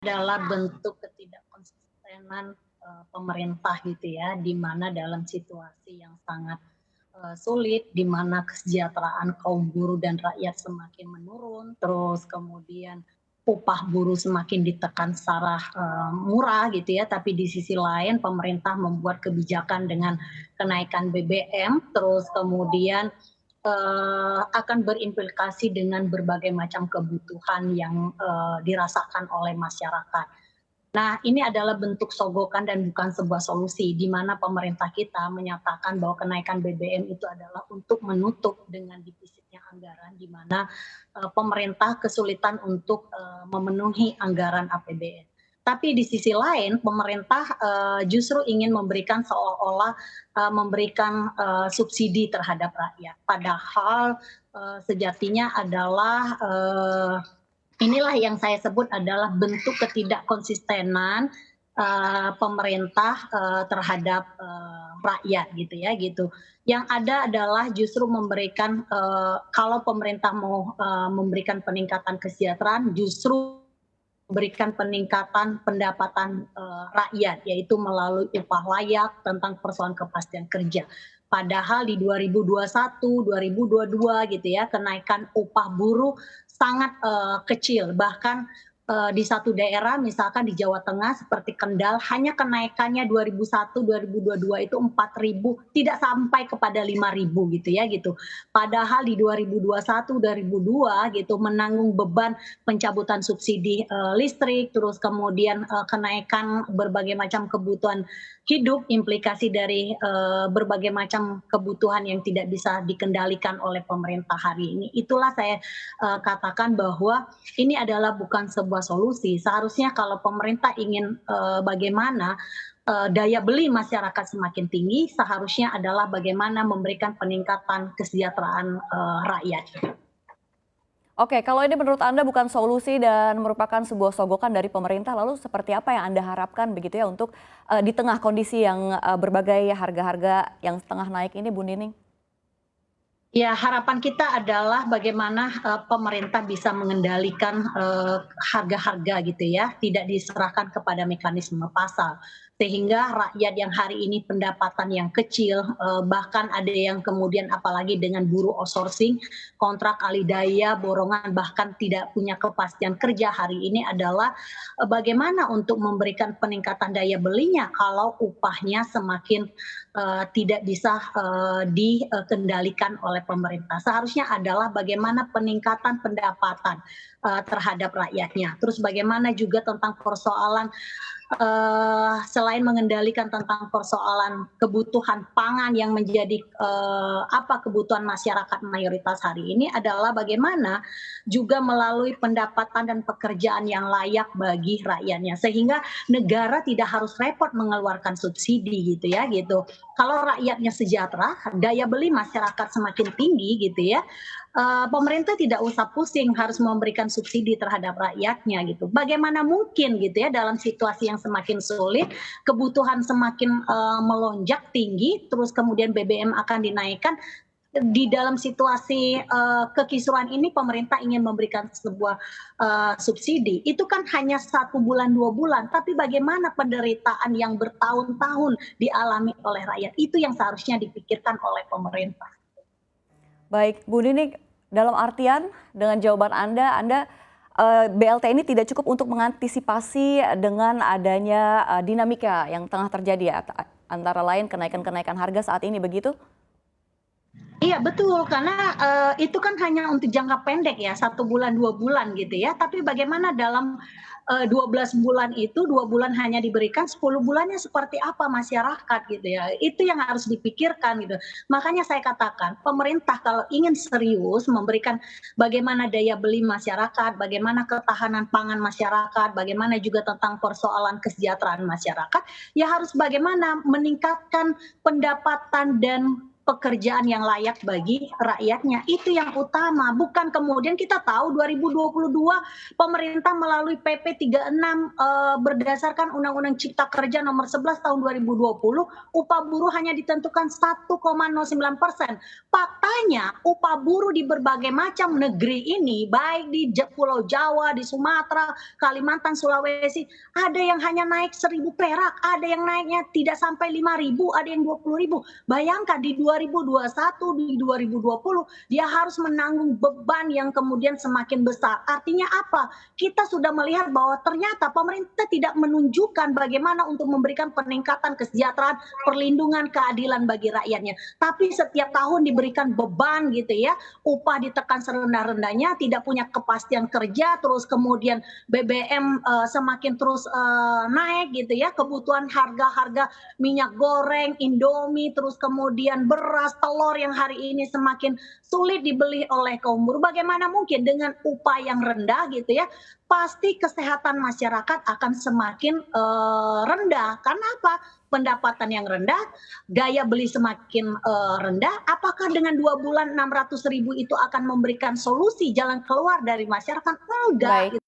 adalah bentuk ketidakkonsistenan, pemerintah gitu ya, di mana dalam situasi yang sangat, sulit, di mana kesejahteraan kaum buruh dan rakyat semakin menurun, terus kemudian upah buruh semakin ditekan secara, murah gitu ya, tapi di sisi lain pemerintah membuat kebijakan dengan kenaikan BBM, terus kemudian akan berimplikasi dengan berbagai macam kebutuhan yang dirasakan oleh masyarakat. Nah, ini adalah bentuk sogokan dan bukan sebuah solusi, di mana pemerintah kita menyatakan bahwa kenaikan BBM itu adalah untuk menutup dengan defisitnya anggaran, di mana pemerintah kesulitan untuk memenuhi anggaran APBN. Tapi di sisi lain, pemerintah justru ingin memberikan seolah-olah memberikan subsidi terhadap rakyat. Padahal sejatinya adalah inilah yang saya sebut adalah bentuk ketidakkonsistenan pemerintah terhadap rakyat gitu ya gitu. Yang ada adalah justru memberikan kalau pemerintah mau memberikan peningkatan kesejahteraan, justru memberikan peningkatan pendapatan rakyat, yaitu melalui upah layak tentang persoalan kepastian kerja. Padahal di 2021, 2022 gitu ya, kenaikan upah buruh sangat kecil, bahkan di satu daerah misalkan di Jawa Tengah seperti Kendal hanya kenaikannya 2001, 2022 itu 4.000, tidak sampai kepada 5.000 gitu ya gitu. Padahal di 2021, 2002 gitu menanggung beban pencabutan subsidi listrik, terus kemudian kenaikan berbagai macam kebutuhan hidup, implikasi dari berbagai macam kebutuhan yang tidak bisa dikendalikan oleh pemerintah hari ini. Itulah saya katakan bahwa ini adalah bukan sebuah solusi. Seharusnya kalau pemerintah ingin bagaimana daya beli masyarakat semakin tinggi, seharusnya adalah bagaimana memberikan peningkatan kesejahteraan rakyat. Oke, kalau ini menurut Anda bukan solusi dan merupakan sebuah sogokan dari pemerintah, lalu seperti apa yang Anda harapkan begitu ya untuk di tengah kondisi yang berbagai harga-harga yang setengah naik ini, Bu Nining? Ya, harapan kita adalah bagaimana pemerintah bisa mengendalikan harga-harga gitu ya, tidak diserahkan kepada mekanisme pasar. Sehingga rakyat yang hari ini pendapatan yang kecil, bahkan ada yang kemudian apalagi dengan buruh outsourcing, kontrak alidaya, borongan, bahkan tidak punya kepastian kerja hari ini adalah bagaimana untuk memberikan peningkatan daya belinya kalau upahnya semakin tidak bisa dikendalikan oleh pemerintah. Seharusnya adalah bagaimana peningkatan pendapatan terhadap rakyatnya. Terus bagaimana juga tentang persoalan selain mengendalikan tentang persoalan kebutuhan pangan yang menjadi kebutuhan masyarakat mayoritas hari ini adalah bagaimana juga melalui pendapatan dan pekerjaan yang layak bagi rakyatnya sehingga negara tidak harus repot mengeluarkan subsidi gitu ya gitu. Kalau rakyatnya sejahtera, daya beli masyarakat semakin tinggi gitu ya, pemerintah tidak usah pusing harus memberikan subsidi terhadap rakyatnya gitu. Bagaimana mungkin gitu ya dalam situasi yang semakin sulit, kebutuhan semakin melonjak tinggi, terus kemudian BBM akan dinaikkan, di dalam situasi kekisruhan ini pemerintah ingin memberikan sebuah subsidi. Itu kan hanya 1 bulan 2 bulan, tapi bagaimana penderitaan yang bertahun-tahun dialami oleh rakyat itu yang seharusnya dipikirkan oleh pemerintah. Baik, Bu Nining, dalam artian dengan jawaban Anda BLT ini tidak cukup untuk mengantisipasi dengan adanya dinamika yang tengah terjadi ya, antara lain kenaikan-kenaikan harga saat ini, begitu? Iya betul, karena itu kan hanya untuk jangka pendek ya, 1 bulan, 2 bulan gitu ya. Tapi bagaimana dalam 12 bulan itu, 2 bulan hanya diberikan, 10 bulannya seperti apa masyarakat gitu ya. Itu yang harus dipikirkan gitu. Makanya saya katakan, pemerintah kalau ingin serius memberikan bagaimana daya beli masyarakat, bagaimana ketahanan pangan masyarakat, bagaimana juga tentang persoalan kesejahteraan masyarakat, ya harus bagaimana meningkatkan pendapatan dan pekerjaan yang layak bagi rakyatnya. Itu yang utama, bukan kemudian kita tahu 2022 pemerintah melalui PP 36 berdasarkan Undang-Undang Cipta Kerja nomor 11 tahun 2020, upah buruh hanya ditentukan 1,09%. Faktanya upah buruh di berbagai macam negeri ini, baik di Pulau Jawa, di Sumatera, Kalimantan, Sulawesi, ada yang hanya naik 1.000 perak, ada yang naiknya tidak sampai 5.000, ada yang 20.000. Bayangkan di 2021, di 2020 dia harus menanggung beban yang kemudian semakin besar. Artinya apa? Kita sudah melihat bahwa ternyata pemerintah tidak menunjukkan bagaimana untuk memberikan peningkatan kesejahteraan, perlindungan, keadilan bagi rakyatnya. Tapi setiap tahun diberikan beban gitu ya, upah ditekan serendah-rendahnya, tidak punya kepastian kerja, terus kemudian BBM semakin terus naik gitu ya, kebutuhan harga-harga minyak goreng, Indomie, terus kemudian beras, telur yang hari ini semakin sulit dibeli oleh kaum buruh. Bagaimana mungkin dengan upah yang rendah gitu ya, pasti kesehatan masyarakat akan semakin rendah. Karena apa? Pendapatan yang rendah, daya beli semakin rendah. Apakah dengan 2 bulan 600.000 itu akan memberikan solusi jalan keluar dari masyarakat? Enggak. Baik.